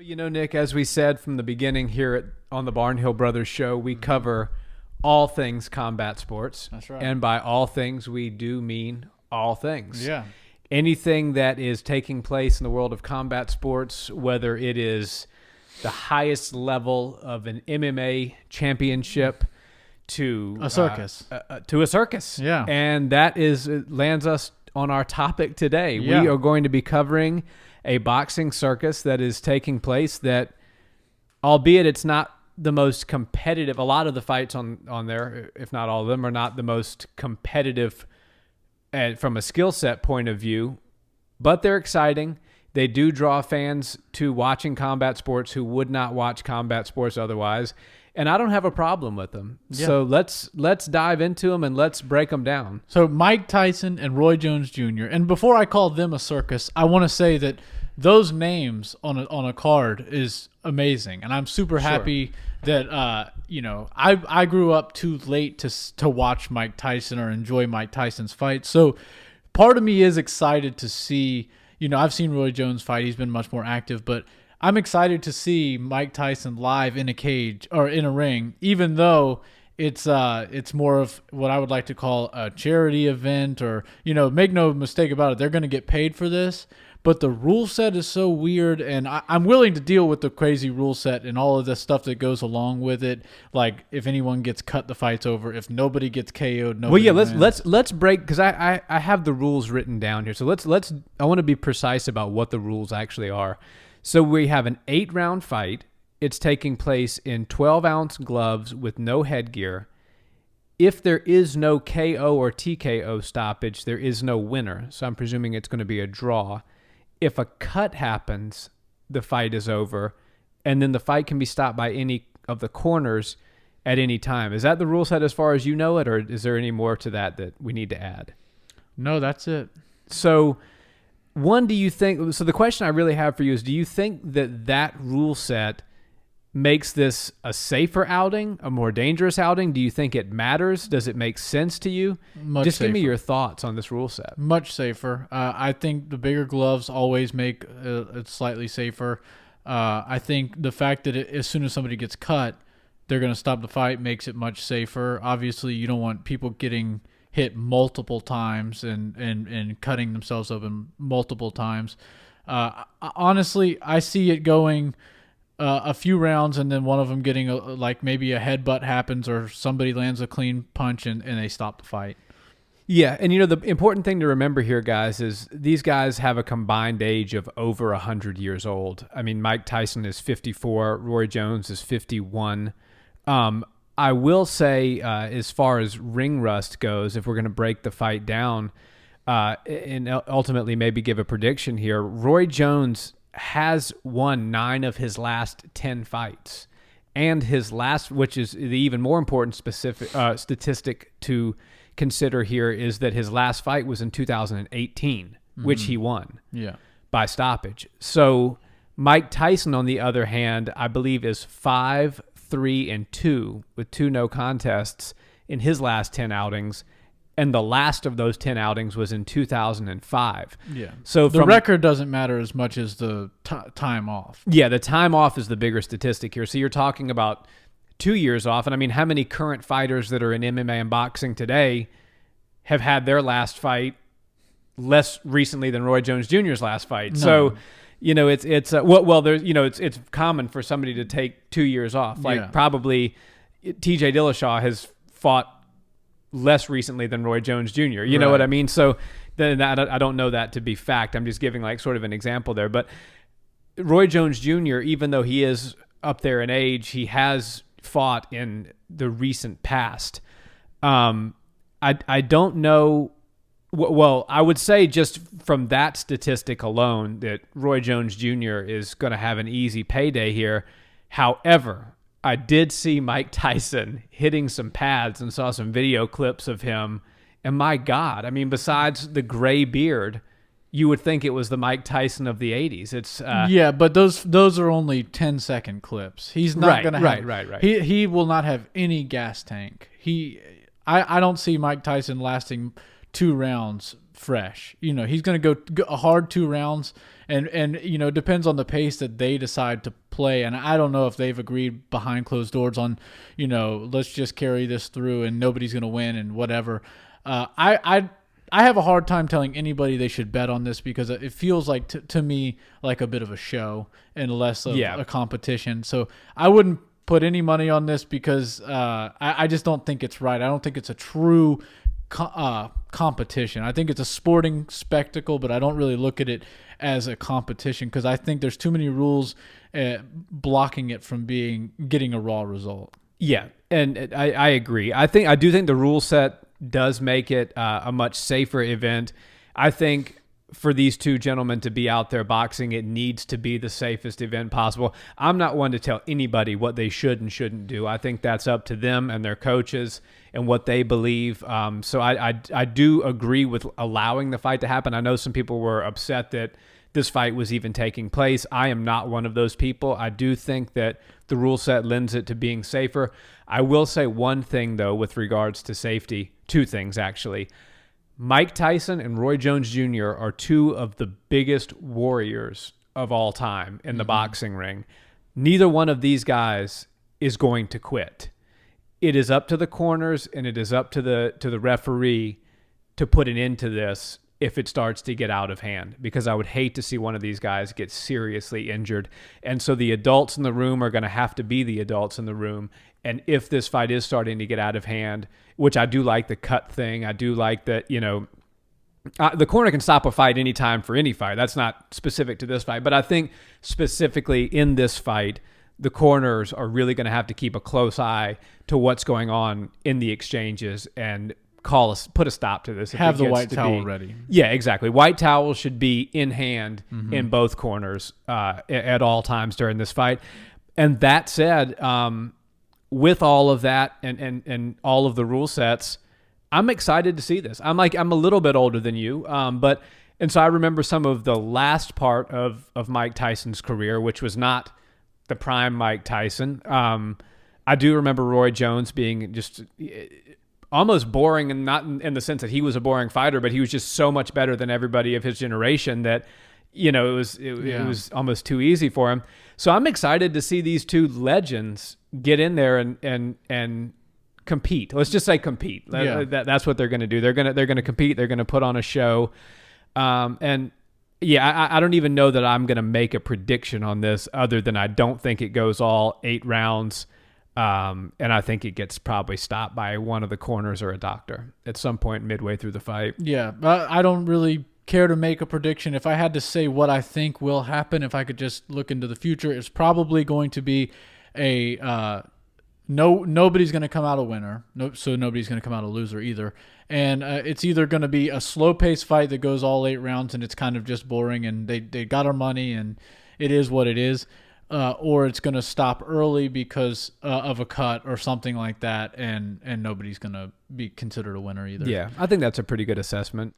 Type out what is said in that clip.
Nick, as we said from the beginning here on the Barnhill Brothers show, we cover all things combat sports. That's right. And by all things, we do mean all things. Yeah. Anything that is taking place in the world of combat sports, whether it is the highest level of an MMA championship to A circus. To a circus. Yeah. And that lands us on our topic today. Yeah. We are going to be covering a boxing circus that is taking place that, albeit it's not the most competitive, a lot of the fights on there, if not all of them, are not the most competitive from a skill set point of view, but they're exciting. They do draw fans to watching combat sports who would not watch combat sports otherwise, and I don't have a problem with them. Yeah. So let's dive into them and let's break them down. So Mike Tyson and Roy Jones Jr. And before I call them a circus, I want to say that those names on a card is amazing, and I'm super happy that I grew up too late to watch Mike Tyson or enjoy Mike Tyson's fight. So part of me is excited to see. I've seen Roy Jones fight; he's been much more active, but I'm excited to see Mike Tyson live in a cage or in a ring, even though it's more of what I would like to call a charity event, or make no mistake about it, they're going to get paid for this. But the rule set is so weird, and I'm willing to deal with the crazy rule set and all of the stuff that goes along with it. Like if anyone gets cut, the fight's over. If nobody gets KO'd, nobody wins. Let's break, because I have the rules written down here. So I want to be precise about what the rules actually are. So we have an 8-round fight. It's taking place in 12-ounce gloves with no headgear. If there is no KO or TKO stoppage, there is no winner. So I'm presuming it's going to be a draw. If a cut happens, the fight is over, and then the fight can be stopped by any of the corners at any time. Is that the rule set as far as you know it, or is there any more to that we need to add? No, that's it. So, do you think, so the question I really have for you is, do you think that rule set makes this a safer outing, a more dangerous outing? Do you think it matters? Does it make sense to you? Just give me your thoughts on this rule set. Much safer. I think the bigger gloves always make it slightly safer. I think the fact that as soon as somebody gets cut, they're going to stop the fight makes it much safer. Obviously, you don't want people getting hit multiple times and cutting themselves open multiple times. Honestly, I see it going a few rounds, and then one of them getting maybe a headbutt happens, or somebody lands a clean punch and they stop the fight. Yeah, and the important thing to remember here, guys, is these guys have a combined age of over 100 years old. I mean, Mike Tyson is 54, Roy Jones is 51. I will say, as far as ring rust goes, if we're going to break the fight down and ultimately maybe give a prediction here, Roy Jones has won 9 of his last 10 fights, and his last, which is the even more important statistic to consider here, is that his last fight was in 2018, which he won by stoppage. So Mike Tyson, on the other hand, I believe is 5-3-2 with 2 no contests in his last 10 outings. And the last of those 10 outings was in 2005. Yeah. So the record doesn't matter as much as the time off. Yeah, the time off is the bigger statistic here. So you're talking about 2 years off. And I mean, how many current fighters that are in MMA and boxing today have had their last fight less recently than Roy Jones Jr.'s last fight? No. So, it's common for somebody to take 2 years off. Probably TJ Dillashaw has fought less recently than Roy Jones Jr. You know what I mean? So then I don't know that to be fact. I'm just giving sort of an example there. But Roy Jones Jr., even though he is up there in age, he has fought in the recent past. I don't know. Well, I would say just from that statistic alone that Roy Jones Jr. is going to have an easy payday here. However, I did see Mike Tyson hitting some pads and saw some video clips of him. And my God, I mean, besides the gray beard, you would think it was the Mike Tyson of the 80s. It's but those are only 10-second clips. He's not going to have... Right. He will not have any gas tank. I don't see Mike Tyson lasting 2 rounds fresh. He's going to go a hard 2 rounds, and it depends on the pace that they decide to play. And I don't know if they've agreed behind closed doors on, let's just carry this through and nobody's going to win and whatever. I have a hard time telling anybody they should bet on this because it feels like to me like a bit of a show and less of a competition. So I wouldn't put any money on this because I just don't think it's right. I don't think it's a true competition. I think it's a sporting spectacle, but I don't really look at it as a competition because I think there's too many rules blocking it from getting a raw result. Yeah, and I agree. I do think the rule set does make it a much safer event. I think for these two gentlemen to be out there boxing, it needs to be the safest event possible. I'm not one to tell anybody what they should and shouldn't do. I think that's up to them and their coaches and what they believe. So I do agree with allowing the fight to happen. I know some people were upset that this fight was even taking place. I am not one of those people. I do think that the rule set lends it to being safer. I will say one thing, though, with regards to safety. 2 things, actually. Mike Tyson and Roy Jones Jr. are 2 of the biggest warriors of all time in the boxing ring. Neither one of these guys is going to quit. It is up to the corners and it is up to the referee to put an end to this if it starts to get out of hand, because I would hate to see one of these guys get seriously injured. And so the adults in the room are going to have to be the adults in the room. And if this fight is starting to get out of hand, which I do like the cut thing, I do like that, the corner can stop a fight anytime for any fight. That's not specific to this fight. But I think specifically in this fight, the corners are really going to have to keep a close eye to what's going on in the exchanges and put a stop to this. Have the white towel ready. Yeah, exactly. White towel should be in hand in both corners at all times during this fight. And that said, with all of that and all of the rule sets, I'm excited to see this. I'm a little bit older than you, and so I remember some of the last part of Mike Tyson's career, which was not the prime Mike Tyson. I do remember Roy Jones being just almost boring, and not in the sense that he was a boring fighter, but he was just so much better than everybody of his generation that it was almost too easy for him. So I'm excited to see these 2 legends get in there and compete. Let's just say compete. That's what they're going to do. They're going to compete. They're going to put on a show. I don't even know that I'm going to make a prediction on this other than I don't think it goes all 8 rounds. And I think it gets probably stopped by one of the corners or a doctor at some point midway through the fight. Yeah, I don't really care to make a prediction. If I had to say what I think will happen, if I could just look into the future, it's probably going to be nobody's going to come out a winner. So nobody's going to come out a loser either. And it's either going to be a slow-paced fight that goes all 8 rounds and it's kind of just boring and they got our money and it is what it is. Or it's going to stop early because of a cut or something like that, and nobody's going to be considered a winner either. Yeah, I think that's a pretty good assessment.